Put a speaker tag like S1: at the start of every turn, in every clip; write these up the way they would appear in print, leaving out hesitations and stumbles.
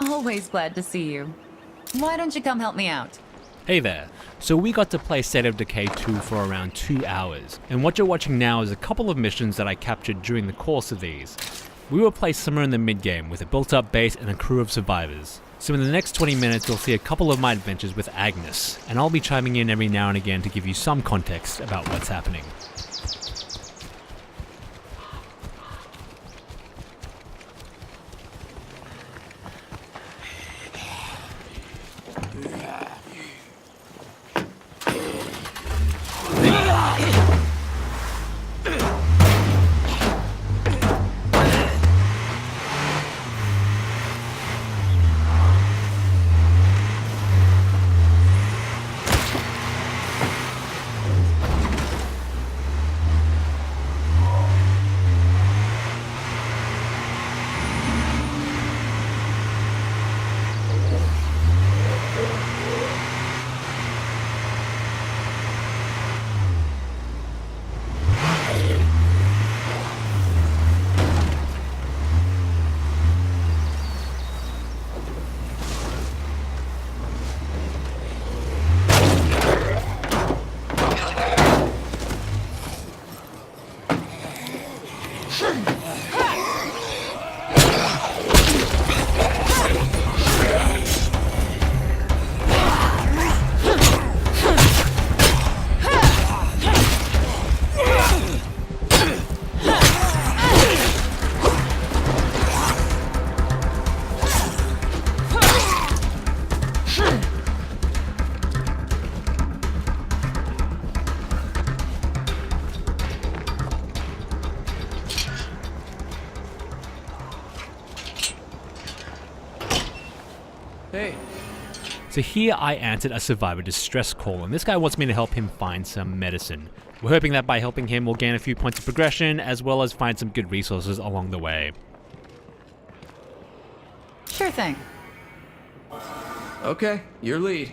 S1: Always glad to see you. Why don't you come help me out?
S2: Hey there. So we got to play State of Decay 2 for around 2 hours, and what you're watching now is a couple of missions that I captured during the course of these. We were placed somewhere in the mid-game with a built-up base and a crew of survivors. So in the next 20 minutes you'll see a couple of my adventures with Agnes, and I'll be chiming in every now and again to give you some context about what's happening.
S3: Hey.
S2: So here I answered a survivor distress call, and this guy wants me to help him find some medicine. We're hoping that by helping him we'll gain a few points of progression, as well as find some good resources along the way.
S1: Sure thing.
S3: Okay, your lead.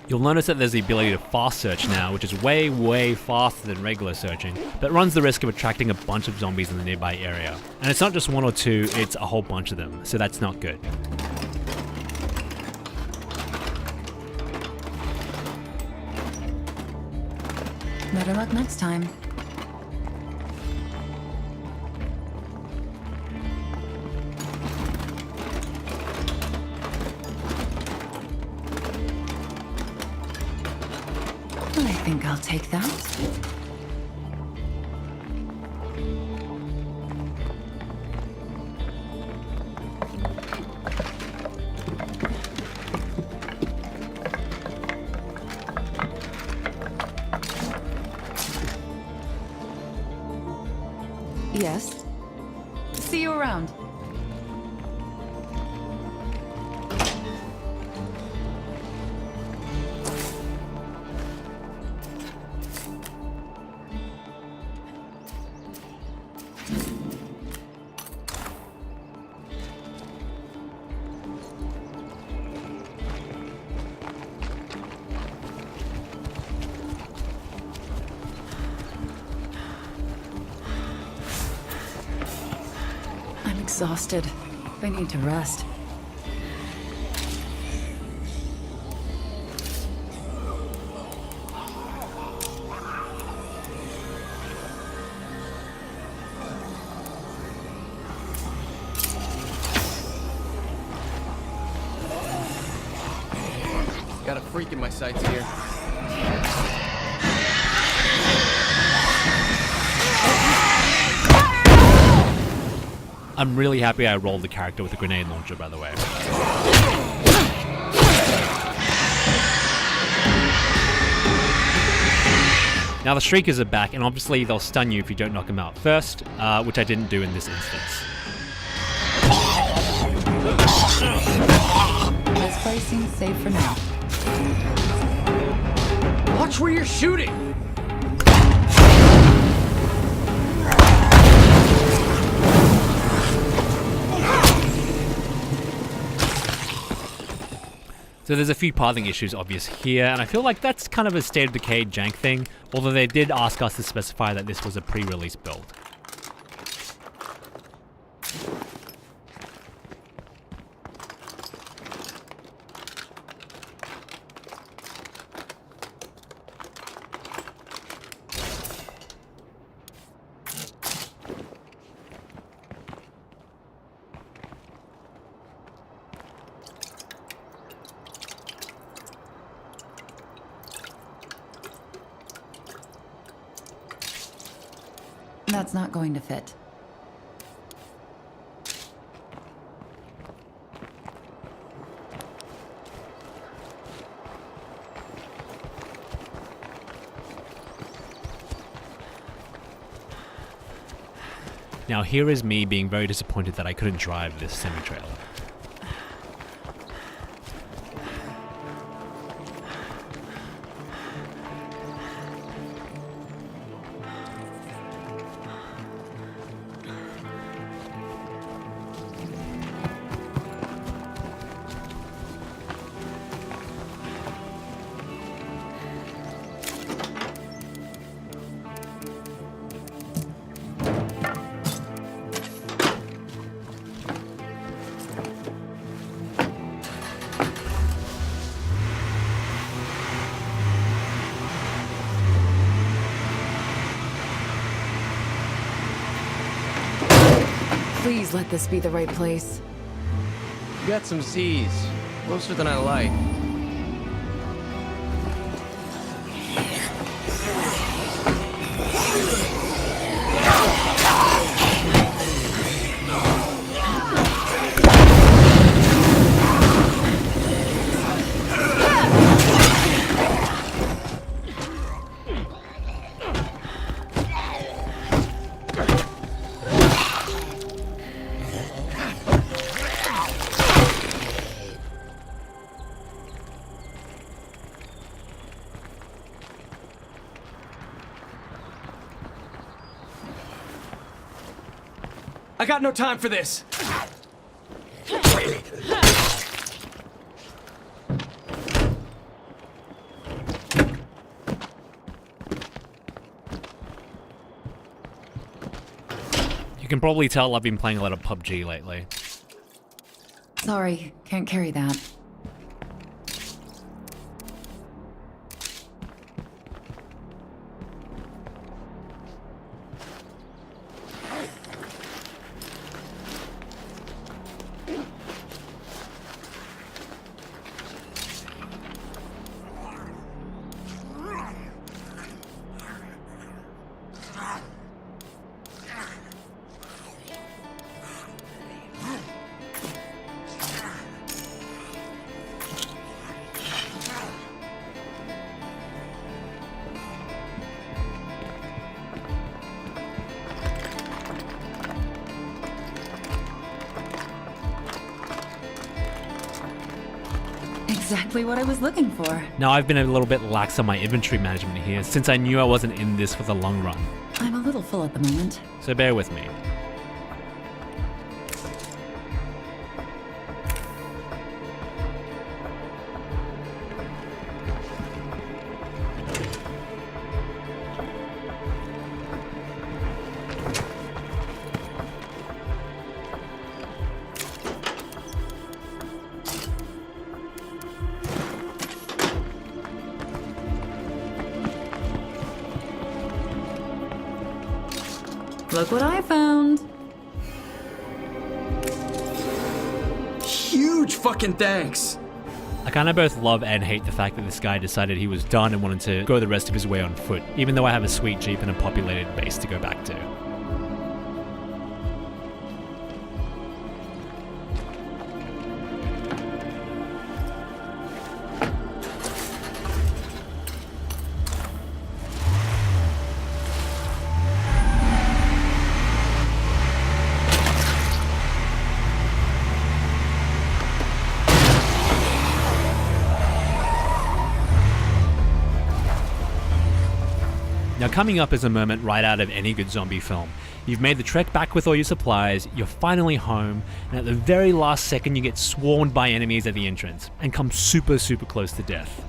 S2: You'll notice that there's the ability to fast search now, which is way faster than regular searching, but runs the risk of attracting a bunch of zombies in the nearby area. And it's not just one or two, it's a whole bunch of them, so that's not good.
S1: Better luck next time. I think I'll take that. Yes. See you around. Exhausted. I need to rest.
S3: Got a freak in my sights here.
S2: I'm really happy I rolled the character with the grenade launcher, by the way. Now the Shriekers are back, and obviously they'll stun you if you don't knock them out first, which I didn't do in this instance.
S1: This place seems safe for now.
S3: Watch where you're shooting!
S2: So there's a few pathing issues obvious here, and I feel like that's kind of a State of Decay jank thing, although they did ask us to specify that this was a pre-release build.
S1: That's not going to fit.
S2: Now here is me being very disappointed that I couldn't drive this semi-trailer.
S1: Please let this be the right place.
S3: You got some Z's. Closer than I like. I got no time for this!
S2: You can probably tell I've been playing a lot of PUBG lately.
S1: Sorry, can't carry that. Exactly what I was looking for.
S2: Now I've been a little bit lax on my inventory management here since I knew I wasn't in this for the long run.
S1: I'm a little full at the moment.
S2: So bear with me.
S1: Look what I found.
S3: Huge fucking thanks!
S2: I kind of both love and hate the fact that this guy decided he was done and wanted to go the rest of his way on foot, even though I have a sweet Jeep and a populated base to go back to. Now coming up is a moment right out of any good zombie film. You've made the trek back with all your supplies, you're finally home, and at the very last second you get swarmed by enemies at the entrance, and come super close to death.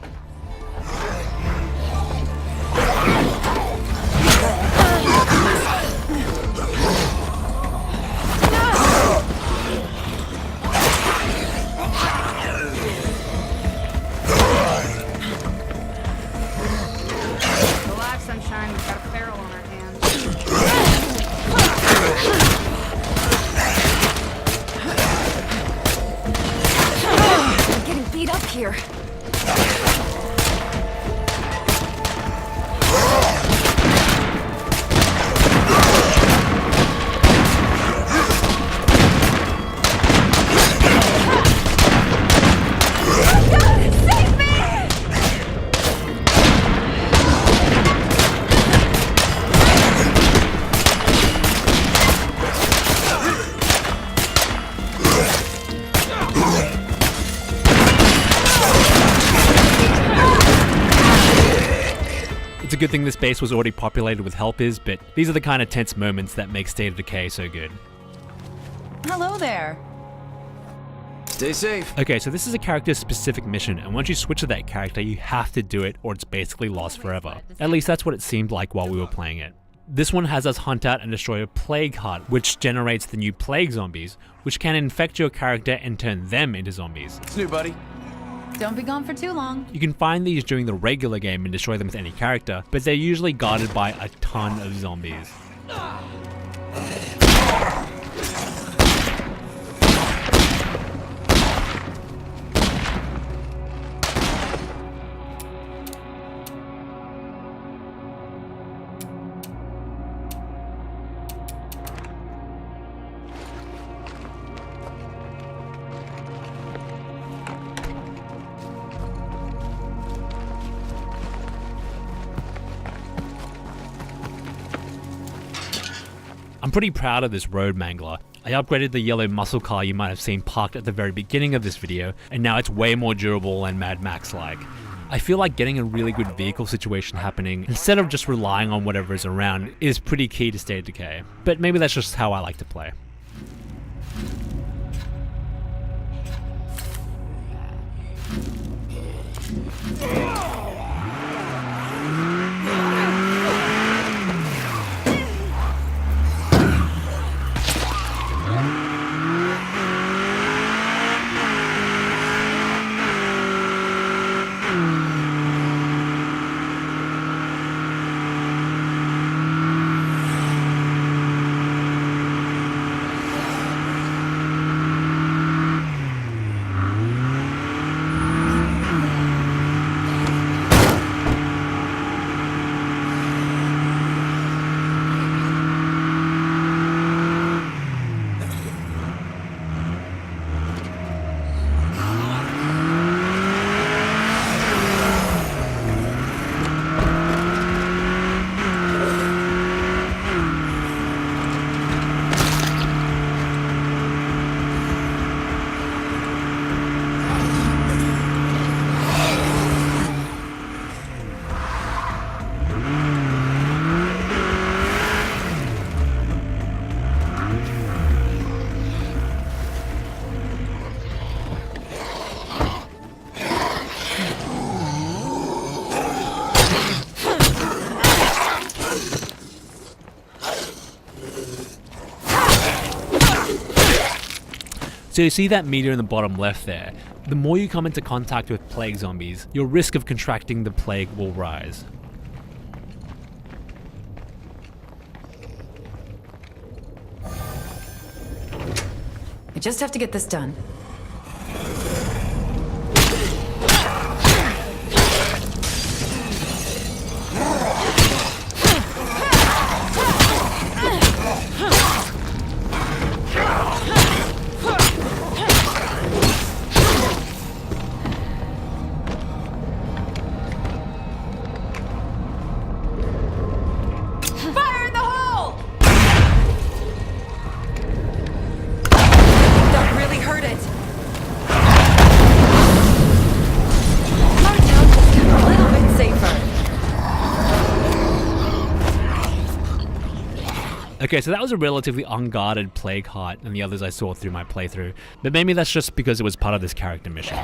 S4: sign we've got a feral on our hands.
S1: I'm getting beat up here.
S2: It's a good thing this base was already populated with helpers, but these are the kind of tense moments that make State of Decay so good.
S1: Hello there.
S3: Stay safe.
S2: Okay, so this is a character-specific mission, and once you switch to that character, you have to do it or it's basically lost forever. At least that's what it seemed like while we were playing it. This one has us hunt out and destroy a plague heart, which generates the new plague zombies, which can infect your character and turn them into zombies.
S3: It's new, buddy.
S1: Don't be gone for too long.
S2: You can find these during the regular game and destroy them with any character, but they're usually guarded by a ton of zombies. I'm pretty proud of this road mangler. I upgraded the yellow muscle car you might have seen parked at the very beginning of this video, and now it's way more durable and Mad Max-like. I feel like getting a really good vehicle situation happening, instead of just relying on whatever is around, is pretty key to State of Decay. But maybe that's just how I like to play. So you see that meter in the bottom left there? The more you come into contact with plague zombies, your risk of contracting the plague will rise.
S1: I just have to get this done. Fire in the hole! That really hurt it. Our town just got a little bit safer.
S2: Okay, so that was a relatively unguarded plague heart than the others I saw through my playthrough, but maybe that's just because it was part of this character mission.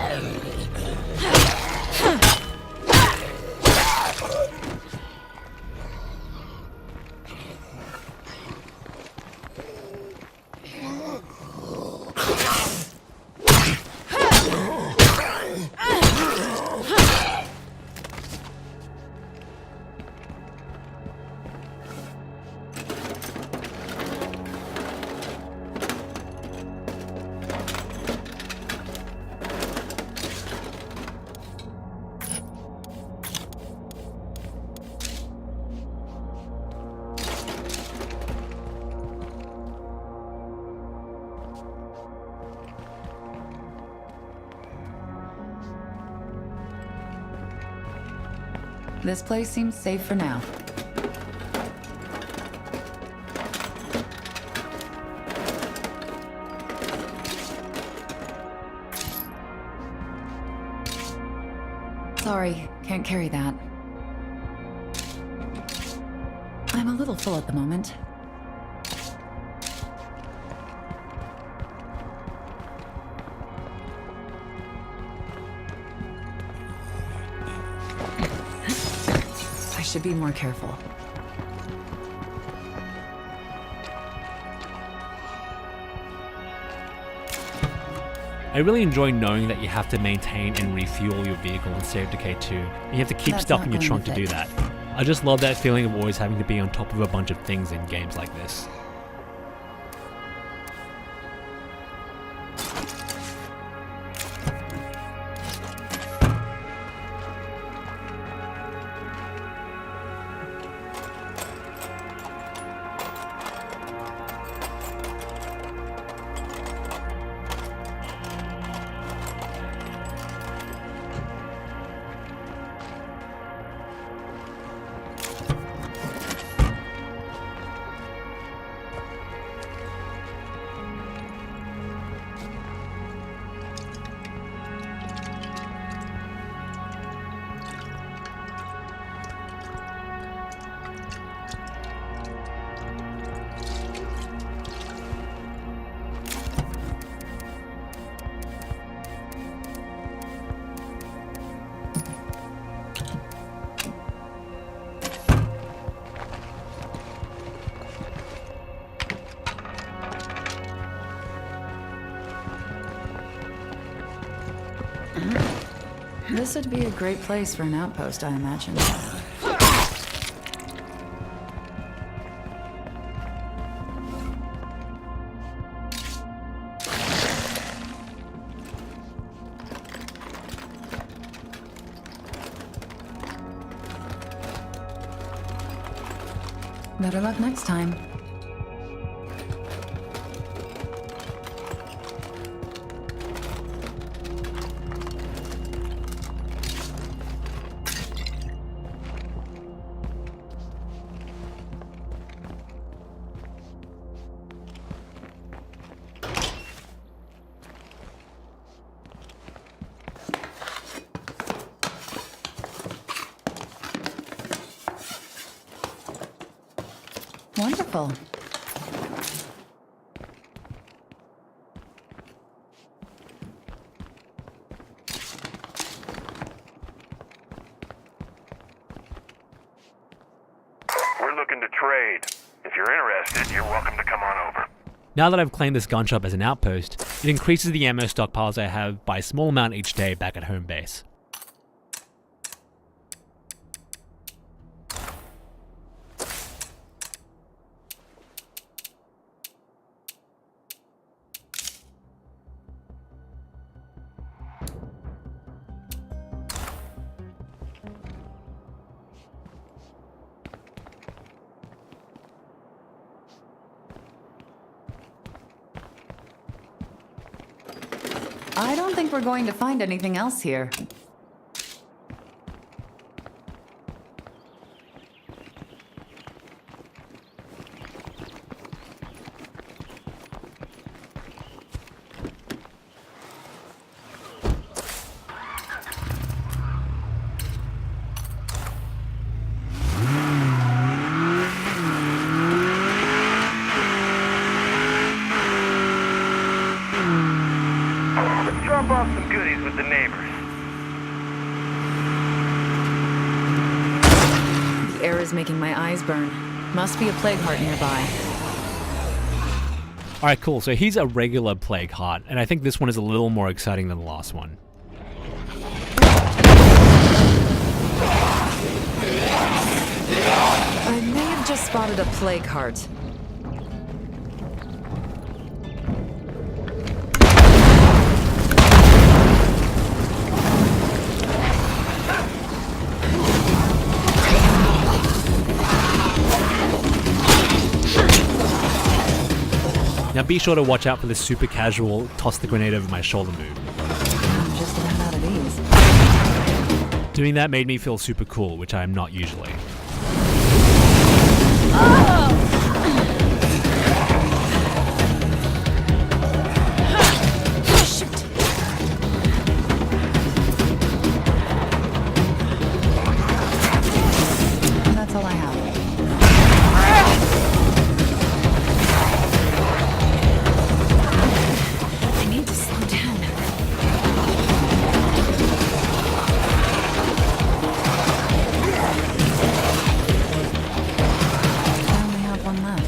S1: This place seems safe for now. Sorry, can't carry that. I'm a little full at the moment. I should be more careful.
S2: I really enjoy knowing that you have to maintain and refuel your vehicle in State of Decay 2, and you have to keep
S1: That's
S2: stuff
S1: not
S2: in your
S1: going
S2: trunk
S1: to
S2: to do
S1: fit.
S2: that. I just love that feeling of always having to be on top of a bunch of things in games like this.
S1: This would be a great place for an outpost, I imagine. Better luck next time. Wonderful.
S4: We're looking to trade. If you're interested, you're welcome to come on over.
S2: Now that I've claimed this gun shop as an outpost, it increases the ammo stockpiles I have by a small amount each day back at home base.
S1: I don't think we're going to find anything else here.
S4: Let's drop off some goodies with the neighbors.
S1: The air is making my eyes burn. Must be a plague heart nearby.
S2: Alright, cool, so he's a regular plague heart, and I think this one is a little more exciting than the last one.
S1: I may have just spotted a plague heart.
S2: Now be sure to watch out for this super casual toss the grenade over my shoulder move.
S1: I'm just about out of these.
S2: Doing that made me feel super cool, which I am not usually.
S1: That's all I have. I need to slow down. I only have one left.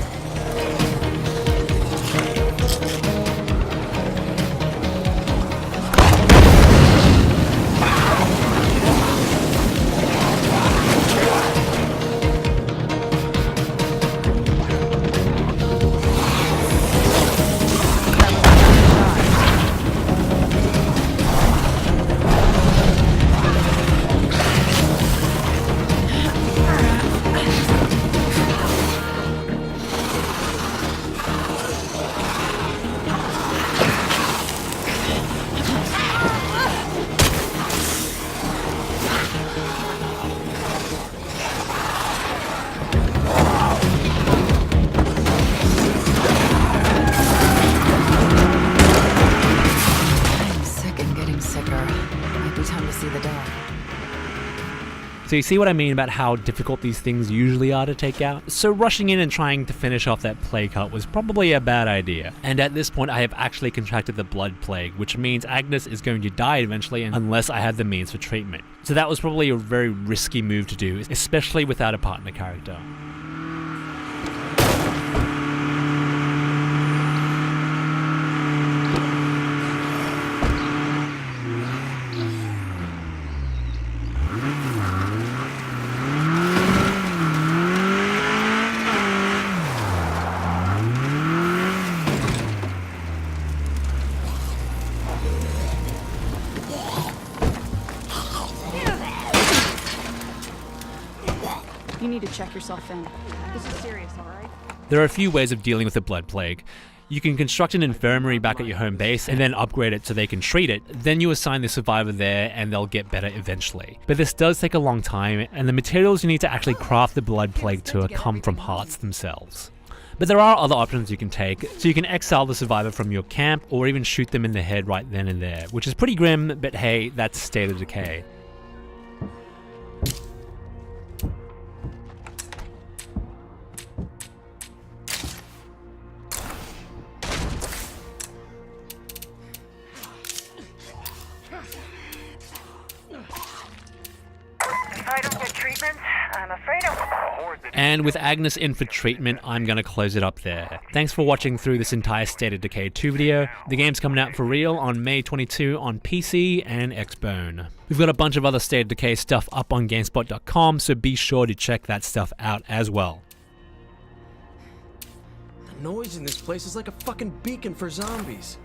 S1: I'm sick and getting sicker. Might be time to see the doc.
S2: So you see what I mean about how difficult these things usually are to take out? So rushing in and trying to finish off that plague cut was probably a bad idea. And at this point I have actually contracted the blood plague, which means Agnes is going to die eventually unless I have the means for treatment. So that was probably a very risky move to do, especially without a partner character.
S5: You need to check yourself in. This is serious, alright?
S2: There are a few ways of dealing with the blood plague. You can construct an infirmary back at your home base and then upgrade it so they can treat it. Then you assign the survivor there and they'll get better eventually. But this does take a long time, and the materials you need to actually craft the blood plague to come from hearts themselves. But there are other options you can take, so you can exile the survivor from your camp or even shoot them in the head right then and there, which is pretty grim, but hey, that's State of Decay.
S6: If I don't get treatment, I'm afraid I will.
S2: And with Agnes in for treatment, I'm gonna close it up there. Thanks for watching through this entire State of Decay 2 video. The game's coming out for real on May 22 on PC and Xbone. We've got a bunch of other State of Decay stuff up on GameSpot.com, so be sure to check that stuff out as well.
S3: The noise in this place is like a fucking beacon for zombies.